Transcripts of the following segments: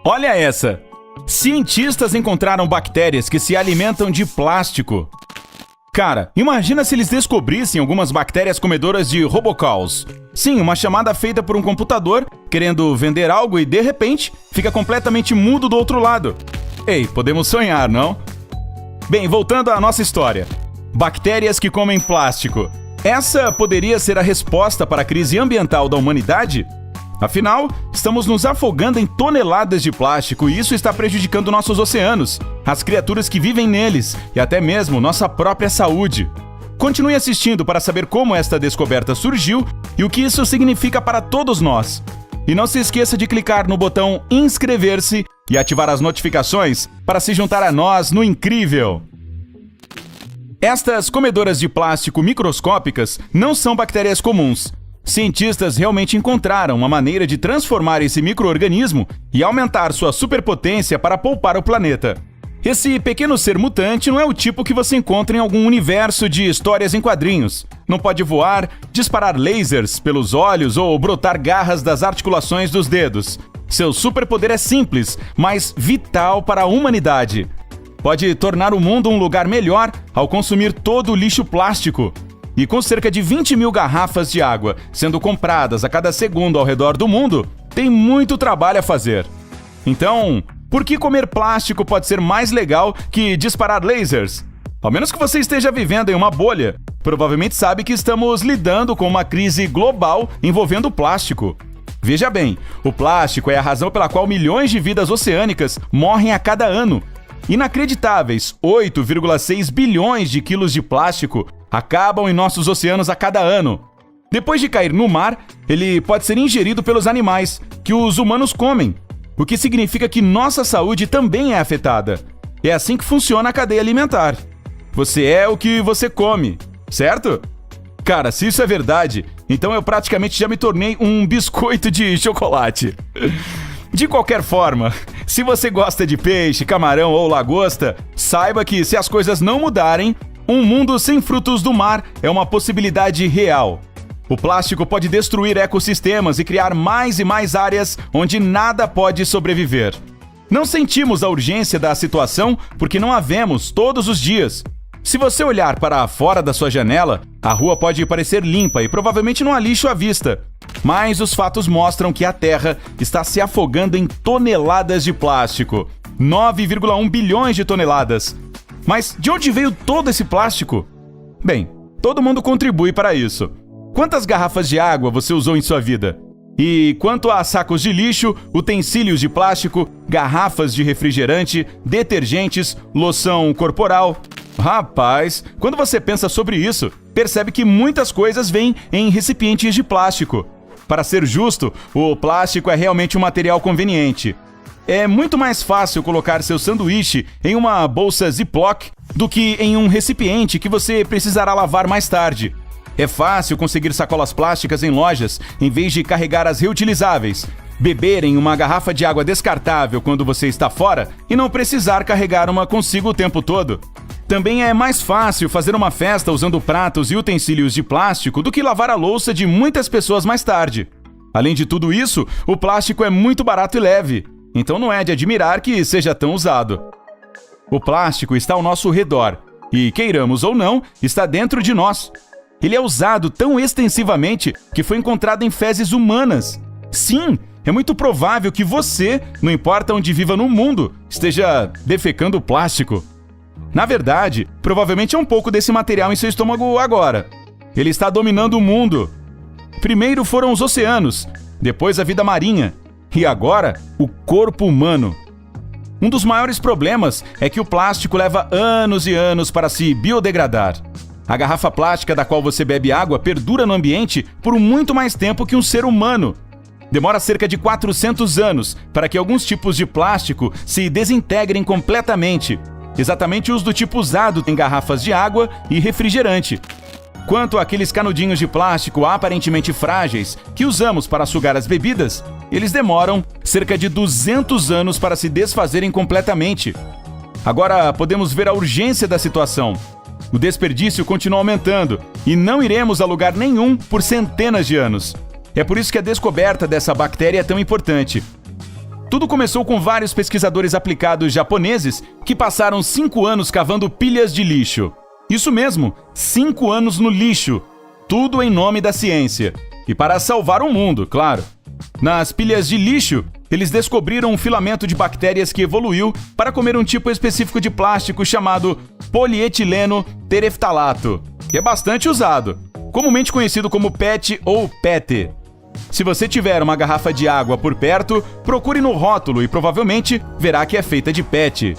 Olha essa! Cientistas encontraram bactérias que se alimentam de plástico. Cara, imagina se eles descobrissem algumas bactérias comedoras de robocalls. Sim, uma chamada feita por um computador, querendo vender algo e, de repente, fica completamente mudo do outro lado. Ei, podemos sonhar, não? Bem, voltando à nossa história. Bactérias que comem plástico. Essa poderia ser a resposta para a crise ambiental da humanidade? Afinal, estamos nos afogando em toneladas de plástico e isso está prejudicando nossos oceanos, as criaturas que vivem neles e até mesmo nossa própria saúde. Continue assistindo para saber como esta descoberta surgiu e o que isso significa para todos nós. E não se esqueça de clicar no botão inscrever-se e ativar as notificações para se juntar a nós no incrível. Estas comedoras de plástico microscópicas não são bactérias comuns. Cientistas realmente encontraram uma maneira de transformar esse micro-organismo e aumentar sua superpotência para poupar o planeta. Esse pequeno ser mutante não é o tipo que você encontra em algum universo de histórias em quadrinhos. Não pode voar, disparar lasers pelos olhos ou brotar garras das articulações dos dedos. Seu superpoder é simples, mas vital para a humanidade. Pode tornar o mundo um lugar melhor ao consumir todo o lixo plástico. E com cerca de 20 mil garrafas de água sendo compradas a cada segundo ao redor do mundo, tem muito trabalho a fazer. Então, por que comer plástico pode ser mais legal que disparar lasers? Ao menos que você esteja vivendo em uma bolha, provavelmente sabe que estamos lidando com uma crise global envolvendo o plástico. Veja bem, o plástico é a razão pela qual milhões de vidas oceânicas morrem a cada ano. Inacreditáveis 8,6 bilhões de quilos de plástico acabam em nossos oceanos a cada ano. Depois de cair no mar, ele pode ser ingerido pelos animais, que os humanos comem, o que significa que nossa saúde também é afetada. É assim que funciona a cadeia alimentar. Você é o que você come, certo? Cara, se isso é verdade, então eu praticamente já me tornei um biscoito de chocolate. De qualquer forma, se você gosta de peixe, camarão ou lagosta, saiba que se as coisas não mudarem, um mundo sem frutos do mar é uma possibilidade real. O plástico pode destruir ecossistemas e criar mais e mais áreas onde nada pode sobreviver. Não sentimos a urgência da situação porque não a vemos todos os dias. Se você olhar para fora da sua janela, a rua pode parecer limpa e provavelmente não há lixo à vista. Mas os fatos mostram que a Terra está se afogando em toneladas de plástico. 9,1 bilhões de toneladas. Mas de onde veio todo esse plástico? Bem, todo mundo contribui para isso. Quantas garrafas de água você usou em sua vida? E quanto a sacos de lixo, utensílios de plástico, garrafas de refrigerante, detergentes, loção corporal? Rapaz, quando você pensa sobre isso, percebe que muitas coisas vêm em recipientes de plástico. Para ser justo, o plástico é realmente um material conveniente. É muito mais fácil colocar seu sanduíche em uma bolsa Ziploc do que em um recipiente que você precisará lavar mais tarde. É fácil conseguir sacolas plásticas em lojas em vez de carregar as reutilizáveis, beber em uma garrafa de água descartável quando você está fora e não precisar carregar uma consigo o tempo todo. Também é mais fácil fazer uma festa usando pratos e utensílios de plástico do que lavar a louça de muitas pessoas mais tarde. Além de tudo isso, o plástico é muito barato e leve. Então não é de admirar que seja tão usado. O plástico está ao nosso redor e, queiramos ou não, está dentro de nós. Ele é usado tão extensivamente que foi encontrado em fezes humanas. Sim, é muito provável que você, não importa onde viva no mundo, esteja defecando plástico. Na verdade, provavelmente é um pouco desse material em seu estômago agora. Ele está dominando o mundo. Primeiro foram os oceanos, depois a vida marinha. E agora, o corpo humano. Um dos maiores problemas é que o plástico leva anos e anos para se biodegradar. A garrafa plástica da qual você bebe água perdura no ambiente por muito mais tempo que um ser humano. Demora cerca de 400 anos para que alguns tipos de plástico se desintegrem completamente. Exatamente os do tipo usado em garrafas de água e refrigerante. Quanto àqueles canudinhos de plástico aparentemente frágeis que usamos para sugar as bebidas, eles demoram cerca de 200 anos para se desfazerem completamente. Agora podemos ver a urgência da situação. O desperdício continua aumentando e não iremos a lugar nenhum por centenas de anos. É por isso que a descoberta dessa bactéria é tão importante. Tudo começou com vários pesquisadores aplicados japoneses que passaram 5 anos cavando pilhas de lixo. Isso mesmo, 5 anos no lixo. Tudo em nome da ciência. E para salvar o mundo, claro. Nas pilhas de lixo, eles descobriram um filamento de bactérias que evoluiu para comer um tipo específico de plástico chamado polietileno tereftalato, que é bastante usado, comumente conhecido como PET ou PET. Se você tiver uma garrafa de água por perto, procure no rótulo e provavelmente verá que é feita de PET.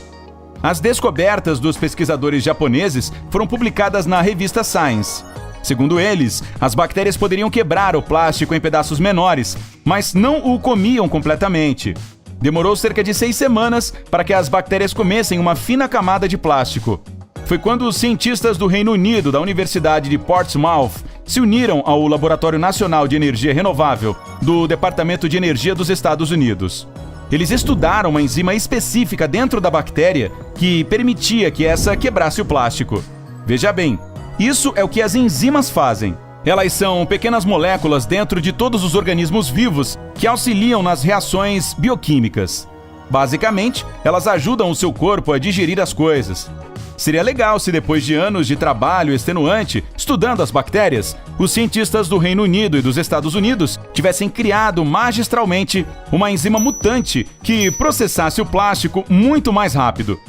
As descobertas dos pesquisadores japoneses foram publicadas na revista Science. Segundo eles, as bactérias poderiam quebrar o plástico em pedaços menores, mas não o comiam completamente. Demorou cerca de 6 semanas para que as bactérias comessem uma fina camada de plástico. Foi quando os cientistas do Reino Unido, da Universidade de Portsmouth, se uniram ao Laboratório Nacional de Energia Renovável do Departamento de Energia dos Estados Unidos. Eles estudaram uma enzima específica dentro da bactéria que permitia que essa quebrasse o plástico. Veja bem, isso é o que as enzimas fazem. Elas são pequenas moléculas dentro de todos os organismos vivos que auxiliam nas reações bioquímicas. Basicamente, elas ajudam o seu corpo a digerir as coisas. Seria legal se depois de anos de trabalho extenuante estudando as bactérias, os cientistas do Reino Unido e dos Estados Unidos tivessem criado magistralmente uma enzima mutante que processasse o plástico muito mais rápido.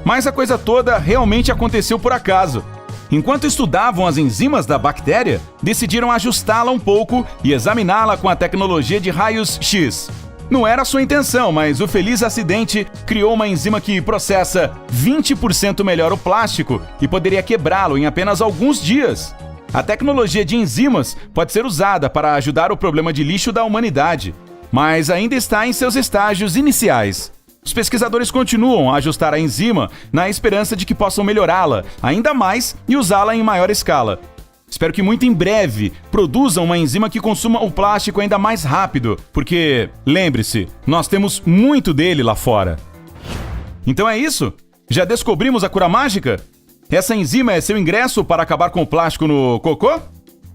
Mas a coisa toda realmente aconteceu por acaso. Enquanto estudavam as enzimas da bactéria, decidiram ajustá-la um pouco e examiná-la com a tecnologia de raios X. Não era sua intenção, mas o feliz acidente criou uma enzima que processa 20% melhor o plástico e poderia quebrá-lo em apenas alguns dias. A tecnologia de enzimas pode ser usada para ajudar o problema de lixo da humanidade, mas ainda está em seus estágios iniciais. Os pesquisadores continuam a ajustar a enzima na esperança de que possam melhorá-la ainda mais e usá-la em maior escala. Espero que muito em breve produzam uma enzima que consuma o plástico ainda mais rápido, porque, lembre-se, nós temos muito dele lá fora. Então é isso? Já descobrimos a cura mágica? Essa enzima é seu ingresso para acabar com o plástico no cocô?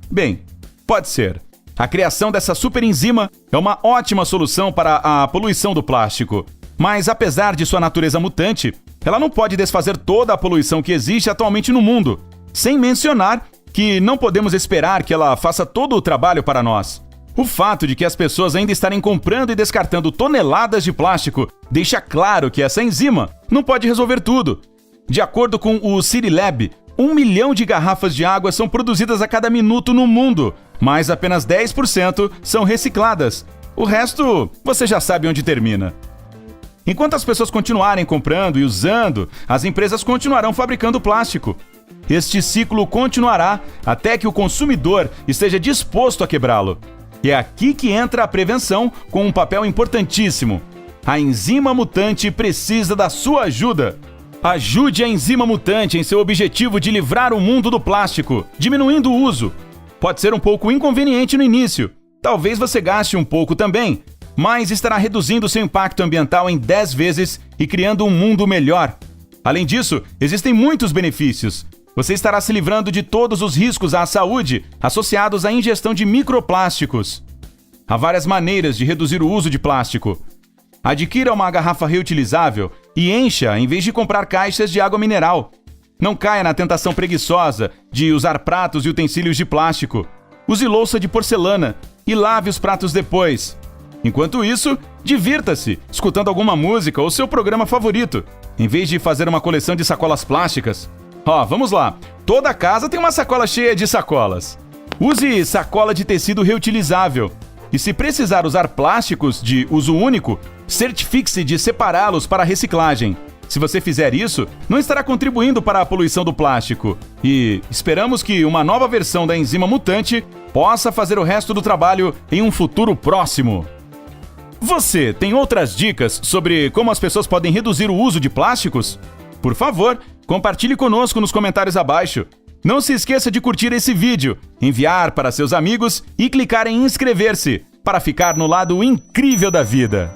Bem, pode ser. A criação dessa superenzima é uma ótima solução para a poluição do plástico. Mas apesar de sua natureza mutante, ela não pode desfazer toda a poluição que existe atualmente no mundo, sem mencionar que não podemos esperar que ela faça todo o trabalho para nós. O fato de que as pessoas ainda estarem comprando e descartando toneladas de plástico deixa claro que essa enzima não pode resolver tudo. De acordo com o City Lab, 1 milhão de garrafas de água são produzidas a cada minuto no mundo, mas apenas 10% são recicladas. O resto, você já sabe onde termina. Enquanto as pessoas continuarem comprando e usando, as empresas continuarão fabricando plástico. Este ciclo continuará até que o consumidor esteja disposto a quebrá-lo. E é aqui que entra a prevenção com um papel importantíssimo. A enzima mutante precisa da sua ajuda. Ajude a enzima mutante em seu objetivo de livrar o mundo do plástico, diminuindo o uso. Pode ser um pouco inconveniente no início. Talvez você gaste um pouco também, mas estará reduzindo seu impacto ambiental em 10 vezes e criando um mundo melhor. Além disso, existem muitos benefícios. Você estará se livrando de todos os riscos à saúde associados à ingestão de microplásticos. Há várias maneiras de reduzir o uso de plástico. Adquira uma garrafa reutilizável e encha em vez de comprar caixas de água mineral. Não caia na tentação preguiçosa de usar pratos e utensílios de plástico. Use louça de porcelana e lave os pratos depois. Enquanto isso, divirta-se escutando alguma música ou seu programa favorito, em vez de fazer uma coleção de sacolas plásticas. Vamos lá. Toda casa tem uma sacola cheia de sacolas. Use sacola de tecido reutilizável. E se precisar usar plásticos de uso único, certifique-se de separá-los para reciclagem. Se você fizer isso, não estará contribuindo para a poluição do plástico. E esperamos que uma nova versão da enzima mutante possa fazer o resto do trabalho em um futuro próximo. Você tem outras dicas sobre como as pessoas podem reduzir o uso de plásticos? Por favor, compartilhe conosco nos comentários abaixo. Não se esqueça de curtir esse vídeo, enviar para seus amigos e clicar em inscrever-se para ficar no lado incrível da vida.